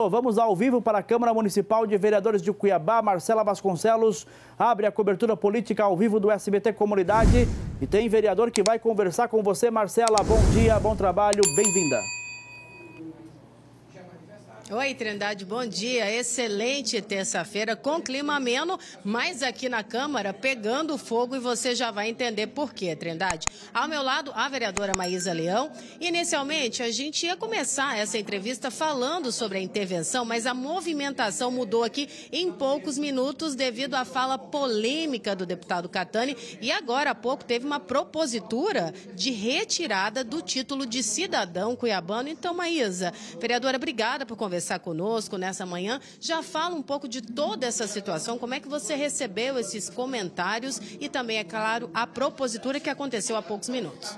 Vamos ao vivo para a Câmara Municipal de Vereadores de Cuiabá. Marcela Vasconcelos abre a cobertura política ao vivo do SBT Comunidade. E tem vereador que vai conversar com você. Marcela, bom dia, bom trabalho, bem-vinda. Oi, Trindade, bom dia. Excelente terça-feira com clima ameno, mas aqui na Câmara pegando fogo e você já vai entender por quê, Trindade. Ao meu lado, a vereadora Maísa Leão. Inicialmente, a gente ia começar essa entrevista falando sobre a intervenção, mas a movimentação mudou aqui em poucos minutos devido à fala polêmica do deputado Catani. E agora há pouco teve uma propositura de retirada do título de cidadão cuiabano. Então, Maísa, vereadora, obrigada por conversar conosco nessa manhã. Já fala um pouco de toda essa situação, como é que você recebeu esses comentários e também, é claro, a propositura que aconteceu há poucos minutos.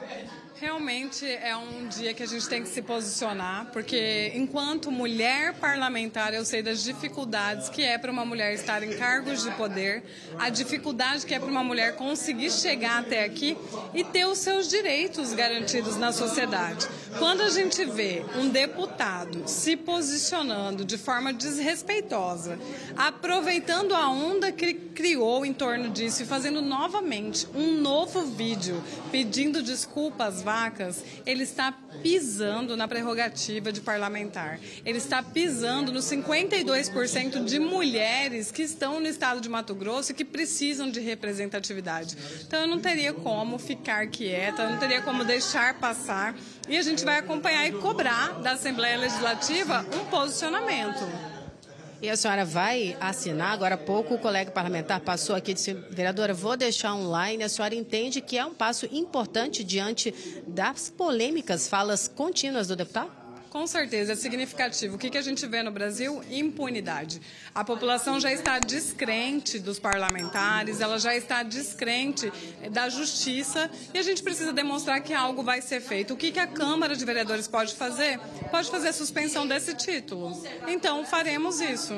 Realmente é um dia que a gente tem que se posicionar, porque enquanto mulher parlamentar eu sei das dificuldades que é para uma mulher estar em cargos de poder, a dificuldade que é para uma mulher conseguir chegar até aqui e ter os seus direitos garantidos na sociedade. Quando a gente vê um deputado se posicionando de forma desrespeitosa, aproveitando a onda que criou em torno disso e fazendo novamente um novo vídeo pedindo desculpas vacas, ele está pisando na prerrogativa de parlamentar. Ele está pisando nos 52% de mulheres que estão no estado de Mato Grosso e que precisam de representatividade. Então eu não teria como ficar quieta, eu não teria como deixar passar e a gente vai acompanhar e cobrar da Assembleia Legislativa um posicionamento. E a senhora vai assinar? Agora há pouco o colega parlamentar passou aqui e disse, vereadora, vou deixar online. A senhora entende que é um passo importante diante das polêmicas, falas contínuas do deputado? Com certeza, é significativo. O que a gente vê no Brasil? Impunidade. A população já está descrente dos parlamentares, ela já está descrente da justiça e a gente precisa demonstrar que algo vai ser feito. O que a Câmara de Vereadores pode fazer? Pode fazer a suspensão desse título. Então, faremos isso.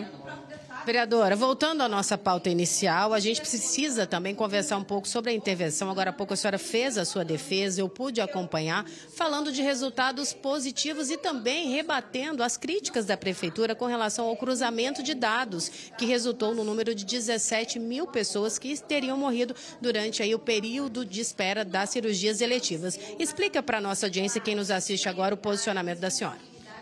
Vereadora, voltando à nossa pauta inicial, a gente precisa também conversar um pouco sobre a intervenção. Agora há pouco a senhora fez a sua defesa, eu pude acompanhar, falando de resultados positivos e também rebatendo as críticas da Prefeitura com relação ao cruzamento de dados, que resultou no número de 17 mil pessoas que teriam morrido durante aí o período de espera das cirurgias eletivas. Explica para a nossa audiência, quem nos assiste agora, o posicionamento da senhora.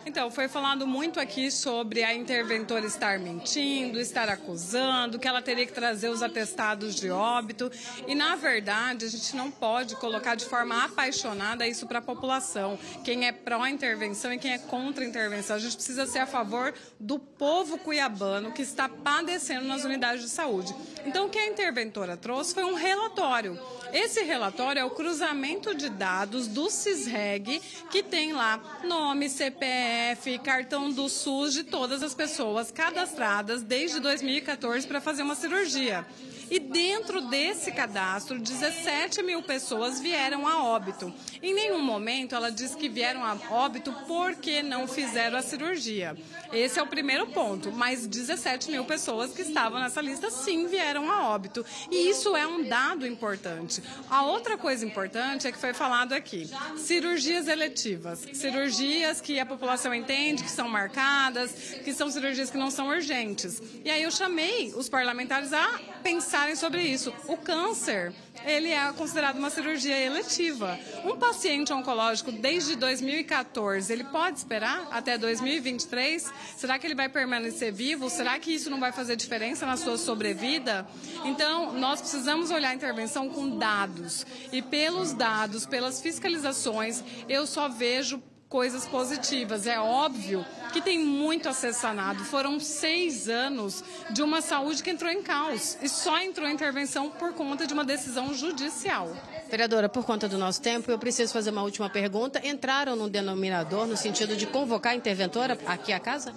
Então, foi falado muito aqui sobre a interventora estar mentindo, estar acusando, que ela teria que trazer os atestados de óbito. E, na verdade, a gente não pode colocar de forma apaixonada isso para a população. Quem é pró-intervenção e quem é contra-intervenção. A gente precisa ser a favor do povo cuiabano que está padecendo nas unidades de saúde. Então, o que a interventora trouxe foi um relatório. Esse relatório é o cruzamento de dados do CISREG, que tem lá nome, CPF, cartão do SUS de todas as pessoas cadastradas desde 2014 para fazer uma cirurgia. E dentro desse cadastro, 17 mil pessoas vieram a óbito. Em nenhum momento ela diz que vieram a óbito porque não fizeram a cirurgia. Esse é o primeiro ponto, mas 17 mil pessoas que estavam nessa lista sim vieram a óbito. E isso é um dado importante. A outra coisa importante é que foi falado aqui, cirurgias eletivas, cirurgias que a população entende que são marcadas, que são cirurgias que não são urgentes. E aí eu chamei os parlamentares a pensarem sobre isso. O câncer, ele é considerado uma cirurgia eletiva. Um paciente oncológico desde 2014, ele pode esperar até 2023? Será que ele vai permanecer vivo? Será que isso não vai fazer diferença na sua sobrevida? Então, nós precisamos olhar a intervenção com dados. E pelos dados, pelas fiscalizações, eu só vejo coisas positivas. É óbvio que tem muito a ser sanado. Foram 6 anos de uma saúde que entrou em caos e só entrou em intervenção por conta de uma decisão judicial. Vereadora, por conta do nosso tempo, eu preciso fazer uma última pergunta. Entraram no denominador no sentido de convocar a interventora aqui à casa?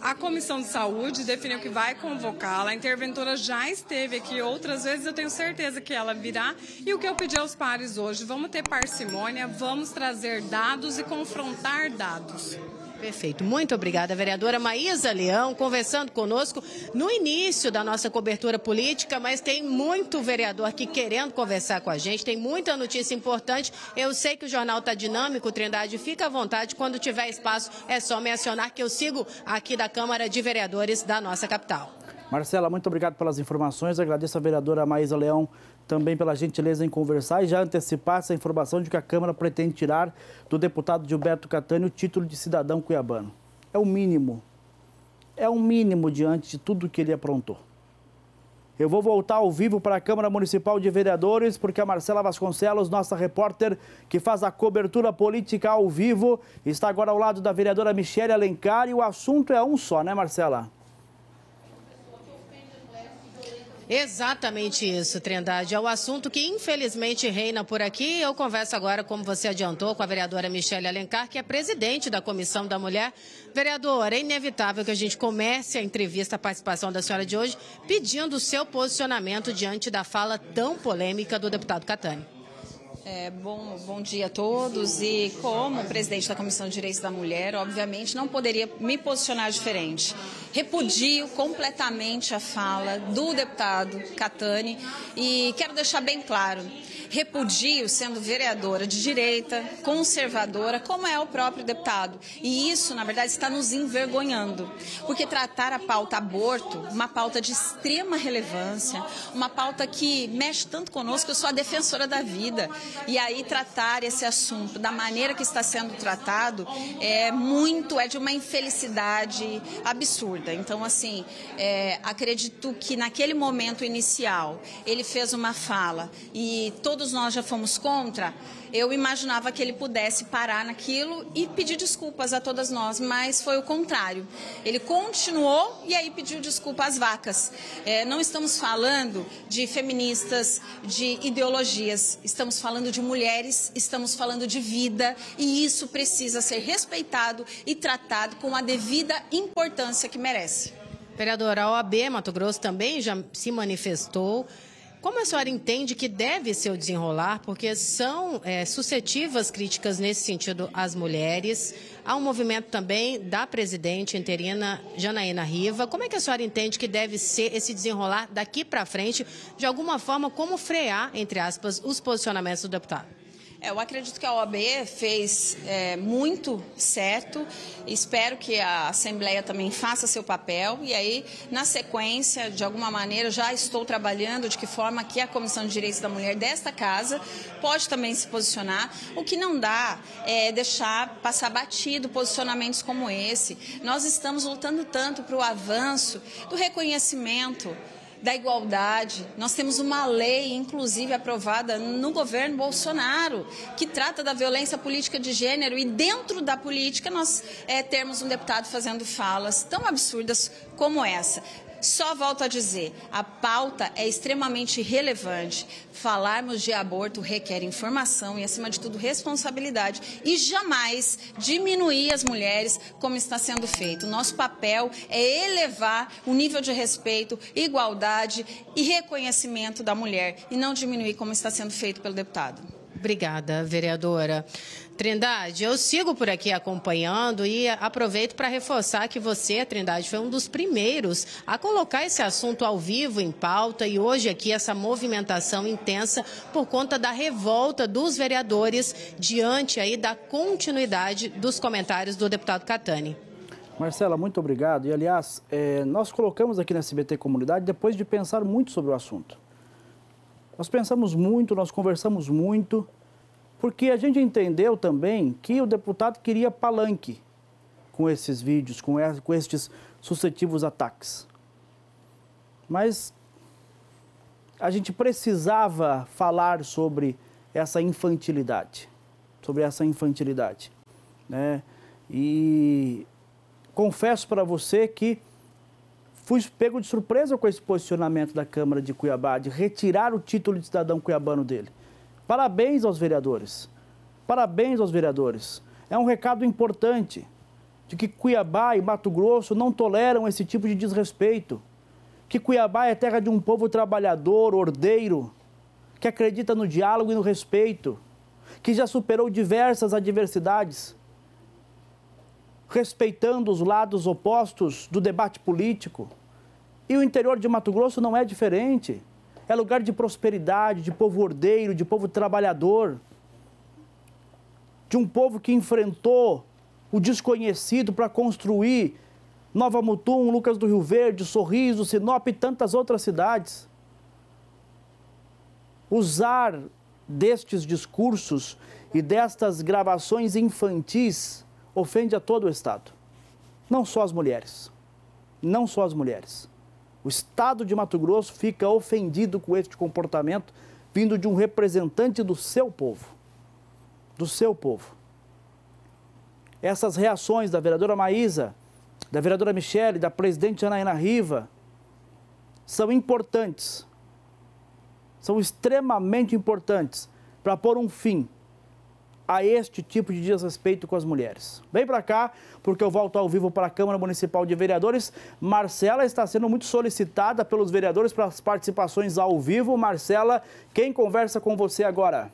A Comissão de Saúde definiu que vai convocá-la. A interventora já esteve aqui outras vezes, eu tenho certeza que ela virá. E o que eu pedi aos pares hoje, vamos ter parcimônia, vamos trazer dados e confrontar dados. Perfeito. Muito obrigada, vereadora Maísa Leão, conversando conosco no início da nossa cobertura política, mas tem muito vereador aqui querendo conversar com a gente, tem muita notícia importante. Eu sei que o jornal está dinâmico, Trindade, fica à vontade, quando tiver espaço é só me acionar que eu sigo aqui da Câmara de Vereadores da nossa capital. Marcela, muito obrigado pelas informações, agradeço a vereadora Maísa Leão também pela gentileza em conversar e já antecipar essa informação de que a Câmara pretende tirar do deputado Gilberto Catani o título de cidadão cuiabano. É o mínimo diante de tudo que ele aprontou. Eu vou voltar ao vivo para a Câmara Municipal de Vereadores, porque a Marcela Vasconcelos, nossa repórter que faz a cobertura política ao vivo, está agora ao lado da vereadora Michele Alencar e o assunto é um só, né, Marcela? Exatamente isso, Trindade. É o assunto que infelizmente reina por aqui. Eu converso agora, como você adiantou, com a vereadora Michele Alencar, que é presidente da Comissão da Mulher. Vereadora, é inevitável que a gente comece a entrevista, a participação da senhora de hoje, pedindo o seu posicionamento diante da fala tão polêmica do deputado Catani. Bom dia a todos e como presidente da Comissão de Direitos da Mulher, obviamente não poderia me posicionar diferente. Repudio completamente a fala do deputado Catani e quero deixar bem claro, repudio sendo vereadora de direita, conservadora, como é o próprio deputado. E isso, na verdade, está nos envergonhando, porque tratar a pauta aborto, uma pauta de extrema relevância, uma pauta que mexe tanto conosco, eu sou a defensora da vida. E aí tratar esse assunto da maneira que está sendo tratado é de uma infelicidade absurda. Então, assim, acredito que naquele momento inicial ele fez uma fala e todos nós já fomos contra. Eu imaginava que ele pudesse parar naquilo e pedir desculpas a todas nós, mas foi o contrário. Ele continuou e aí pediu desculpa às vacas. Não estamos falando de feministas, de ideologias, estamos falando de mulheres, estamos falando de vida e isso precisa ser respeitado e tratado com a devida importância que merece. Vereadora, a OAB Mato Grosso também já se manifestou. Como a senhora entende que deve ser o desenrolar? Porque são suscetíveis críticas nesse sentido às mulheres. Há um movimento também da presidente interina Janaína Riva. Como é que a senhora entende que deve ser esse desenrolar daqui para frente? De alguma forma, como frear, entre aspas, os posicionamentos do deputado? Eu acredito que a OAB fez muito certo, espero que a Assembleia também faça seu papel e aí, na sequência, de alguma maneira, já estou trabalhando de que forma que a Comissão de Direitos da Mulher desta casa pode também se posicionar. O que não dá é deixar passar batido posicionamentos como esse. Nós estamos lutando tanto para o avanço do reconhecimento da igualdade. Nós temos uma lei, inclusive, aprovada no governo Bolsonaro, que trata da violência política de gênero e dentro da política nós temos um deputado fazendo falas tão absurdas como essa. Só volto a dizer, a pauta é extremamente relevante. Falarmos de aborto requer informação e, acima de tudo, responsabilidade. E jamais diminuir as mulheres como está sendo feito. Nosso papel é elevar o nível de respeito, igualdade e reconhecimento da mulher e não diminuir como está sendo feito pelo deputado. Obrigada, vereadora. Trindade, eu sigo por aqui acompanhando e aproveito para reforçar que você, Trindade, foi um dos primeiros a colocar esse assunto ao vivo em pauta e hoje aqui essa movimentação intensa por conta da revolta dos vereadores diante aí da continuidade dos comentários do deputado Catani. Marcela, muito obrigado. E, aliás, nós colocamos aqui na SBT Comunidade depois de pensar muito sobre o assunto. Nós pensamos muito, nós conversamos muito, porque a gente entendeu também que o deputado queria palanque com esses vídeos, com estes sucessivos ataques. Mas a gente precisava falar sobre essa infantilidade, né? E confesso para você que fui pego de surpresa com esse posicionamento da Câmara de Cuiabá, de retirar o título de cidadão cuiabano dele. Parabéns aos vereadores. Parabéns aos vereadores. É um recado importante de que Cuiabá e Mato Grosso não toleram esse tipo de desrespeito. Que Cuiabá é terra de um povo trabalhador, ordeiro, que acredita no diálogo e no respeito, que já superou diversas adversidades. respeitando os lados opostos do debate político. E o interior de Mato Grosso não é diferente. É lugar de prosperidade, de povo ordeiro, de povo trabalhador, de um povo que enfrentou o desconhecido para construir Nova Mutum, Lucas do Rio Verde, Sorriso, Sinop e tantas outras cidades. Usar destes discursos e destas gravações infantis ofende a todo o Estado. Não só as mulheres. Não só as mulheres. O Estado de Mato Grosso fica ofendido com este comportamento vindo de um representante do seu povo. Do seu povo. Essas reações da vereadora Maísa, da vereadora Michele, da presidente Janaína Riva, são importantes. São extremamente importantes para pôr um fim a este tipo de desrespeito com as mulheres. Vem para cá, porque eu volto ao vivo para a Câmara Municipal de Vereadores. Marcela está sendo muito solicitada pelos vereadores para as participações ao vivo. Marcela, quem conversa com você agora?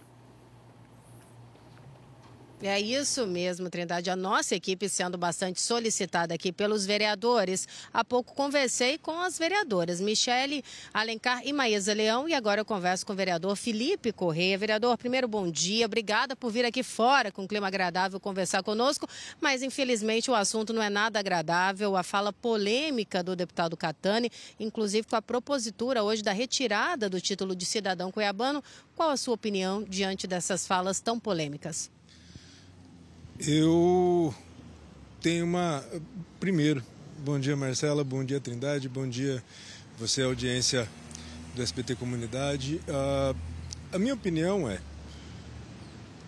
É isso mesmo, Trindade. A nossa equipe sendo bastante solicitada aqui pelos vereadores. Há pouco conversei com as vereadoras Michele Alencar e Maísa Leão e agora eu converso com o vereador Felipe Correia. Vereador, primeiro, bom dia. Obrigada por vir aqui fora com um clima agradável conversar conosco, mas infelizmente o assunto não é nada agradável. A fala polêmica do deputado Catani, inclusive com a propositura hoje da retirada do título de cidadão cuiabano. Qual a sua opinião diante dessas falas tão polêmicas? Eu tenho Primeiro, bom dia Marcela, bom dia Trindade, bom dia você, audiência do SBT Comunidade. A minha opinião é,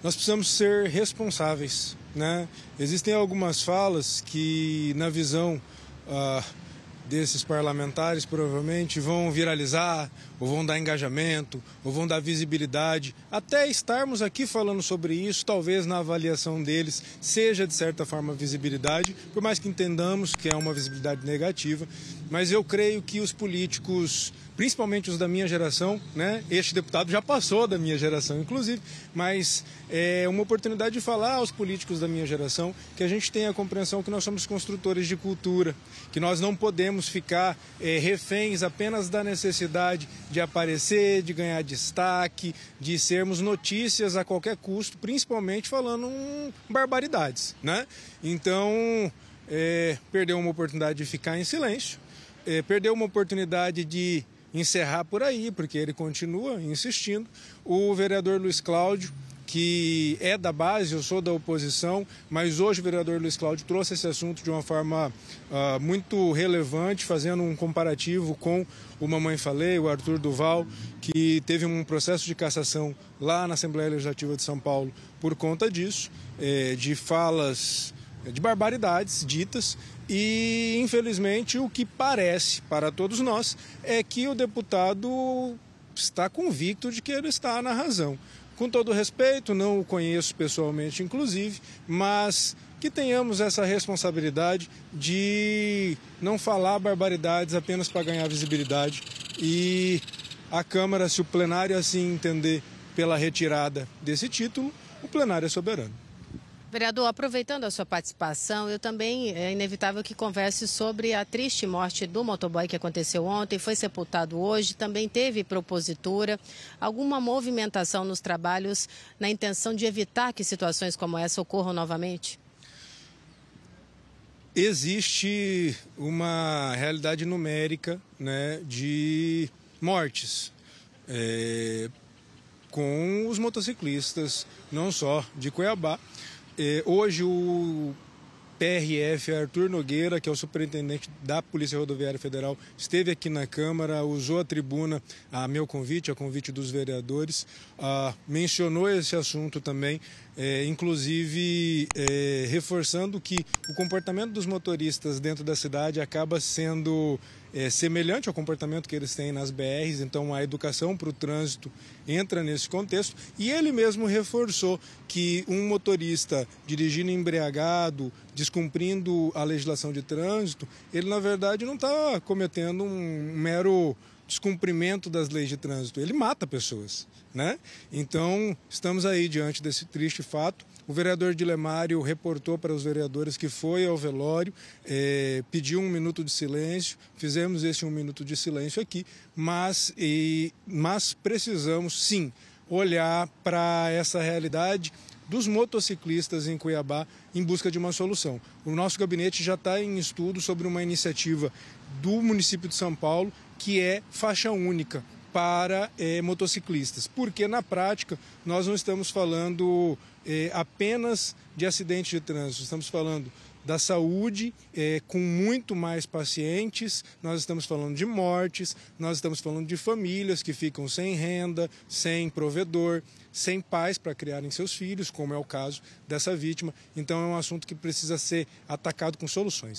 nós precisamos ser responsáveis, né? Existem algumas falas que, na visão desses parlamentares, provavelmente vão viralizar, ou vão dar engajamento, ou vão dar visibilidade. Até estarmos aqui falando sobre isso, talvez na avaliação deles seja, de certa forma, visibilidade, por mais que entendamos que é uma visibilidade negativa, mas eu creio que os políticos, principalmente os da minha geração, né? Este deputado já passou da minha geração, inclusive, mas é uma oportunidade de falar aos políticos da minha geração que a gente tem a compreensão que nós somos construtores de cultura, que nós não podemos ficar reféns apenas da necessidade de aparecer, de ganhar destaque, de sermos notícias a qualquer custo, principalmente falando barbaridades, né? Então, perdeu uma oportunidade de ficar em silêncio, perdeu uma oportunidade de encerrar por aí, porque ele continua insistindo. O vereador Luiz Cláudio, que é da base, eu sou da oposição, mas hoje o vereador Luiz Cláudio trouxe esse assunto de uma forma muito relevante, fazendo um comparativo com o Mamãe Falei, o Arthur Duval, que teve um processo de cassação lá na Assembleia Legislativa de São Paulo por conta disso, de falas, de barbaridades ditas. E, infelizmente, o que parece para todos nós é que o deputado está convicto de que ele está na razão. Com todo respeito, não o conheço pessoalmente, inclusive, mas que tenhamos essa responsabilidade de não falar barbaridades apenas para ganhar visibilidade. E a Câmara, se o plenário assim entender pela retirada desse título, o plenário é soberano. Vereador, aproveitando a sua participação, eu também, é inevitável que converse sobre a triste morte do motoboy que aconteceu ontem, foi sepultado hoje, também teve propositura, alguma movimentação nos trabalhos na intenção de evitar que situações como essa ocorram novamente? Existe uma realidade numérica, né, de mortes com os motociclistas, não só de Cuiabá. Hoje o PRF Arthur Nogueira, que é o superintendente da Polícia Rodoviária Federal, esteve aqui na Câmara, usou a tribuna a meu convite, a convite dos vereadores, mencionou esse assunto também, inclusive reforçando que o comportamento dos motoristas dentro da cidade acaba sendo semelhante ao comportamento que eles têm nas BRs, então a educação para o trânsito entra nesse contexto, e ele mesmo reforçou que um motorista dirigindo embriagado, descumprindo a legislação de trânsito, ele na verdade não está cometendo um mero descumprimento das leis de trânsito, ele mata pessoas, né? Então estamos aí diante desse triste fato. O vereador Dilemário reportou para os vereadores que foi ao velório, pediu 1 minuto de silêncio, fizemos esse 1 minuto de silêncio aqui, mas precisamos sim olhar para essa realidade dos motociclistas em Cuiabá em busca de uma solução. O nosso gabinete já está em estudo sobre uma iniciativa do município de São Paulo que é faixa única para motociclistas, porque na prática nós não estamos falando apenas de acidente de trânsito, estamos falando da saúde com muito mais pacientes, nós estamos falando de mortes, nós estamos falando de famílias que ficam sem renda, sem provedor, sem pais para criarem seus filhos, como é o caso dessa vítima. Então é um assunto que precisa ser atacado com soluções.